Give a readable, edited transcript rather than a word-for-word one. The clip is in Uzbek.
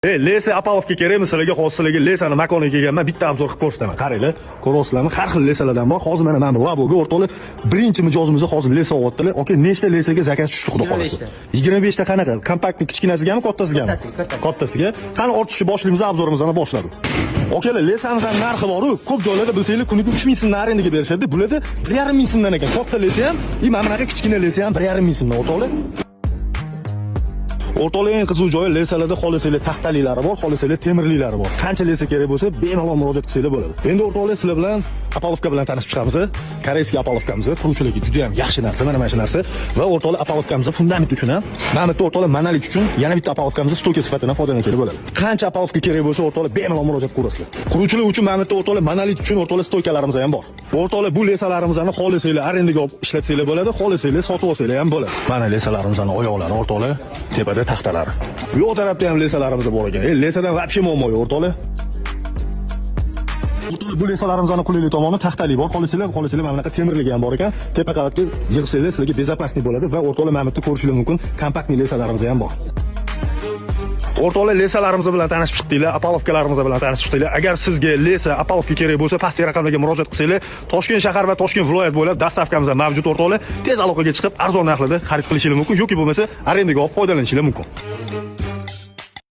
Lesa Apolovga kerakmi sizlarga hozir sizlarga lesani makoniga kelganman, bitta obzor qilib ko'rsataman. Qaranglar, ko'ryapsizlarmi? Har xil lesalardan bor. Hozir mana Laboga o'rtoqlar birinchi mijozimizni hozir lesa olyaptilar. Okey, nechta lesaga zakaz tushdi xudo xolasa? 25 ta qanaqa? Kompaktni kichkinasigami, kattasigami? Kattasiga. Qani ortishi boshlaymiz, obzorimizni boshladik. Okeylar, lesamizning narxi bor-ku, ko'p joylarda bilsanglar kuniga 3000 so'mdan arendaga berishadi. Bularda 1,5 ming so'mdan ekan. Katta lesa ham, mana bunaqa kichkina lesa ham 1,5 ming so'mdan o'rtoqlar. O'rtoqlar eng qiziq joyi lesalarda xolisanglar taxtaliklari bor, xolisanglar temirliklari bor. Qancha lesa kerak bo'lsa, bemalol murojaat qilsanglar bo'ladi. Endi o'rtoqlar sizlar bilan Apolovka bilan tanishib chiqamiz. Koreyskiy Apolovkamiz quruvchiligi juda ham yaxshi narsa, mana shu narsa va o'rtoqlar Apolovkamiz fundament uchun ham, mana bitta o'rtoqlar monolit uchun yana bitta Apolovkamiz stoka sifatida foydalansanglar bo'ladi. Qancha Apolovka kerak bo'lsa, o'rtoqlar bemalol murojaat qilasizlar. Quruvchilik uchun mana bitta o'rtoqlar monolit uchun o'rtoqlar stokalarimiz ham bor. O'rtoqlar bu lesalarimizni xolisanglar arendaga olib ishlatsanglar bo'ladi, xolisanglar sotib olsanglar ham bo'ladi. Mana lesalarimizni oyoqlari o'rtoqlar tepada taxtalari. Yo'q tarafda ham lesalarimiz bor ekan. Lesadan вообще muammo yo'q o'rtoqlar. O'rtoqlar bu lesalarimizning qulaylik tomoni taxtali bor. Xolisanglar mana bunaqa temirligi ham bor ekan. Tepa qavatga yig'sanglar sizlarga bezopasnik bo'ladi va o'rtoqlar mana bu yerda ko'rishingiz mumkin. Kompaktli lesalarimiz ham bor. O'rtoqlar lesalarimiz bilan tanishib chiqdinglar, Apolovkalarimiz bilan tanishib chiqdinglar. Agar sizga lesa Apolovka kerak bo'lsa, pastki raqamlarga murojaat qilsanglar, Toshkent shahar va Toshkent viloyat bo'ylab dastavkamiz mavjud o'rtoqlar. Tez aloqaga chiqib, arzon narxlarda xarid qilishingiz mumkin yoki bo'lmasa arendaga olib foydalanishingiz mumkin.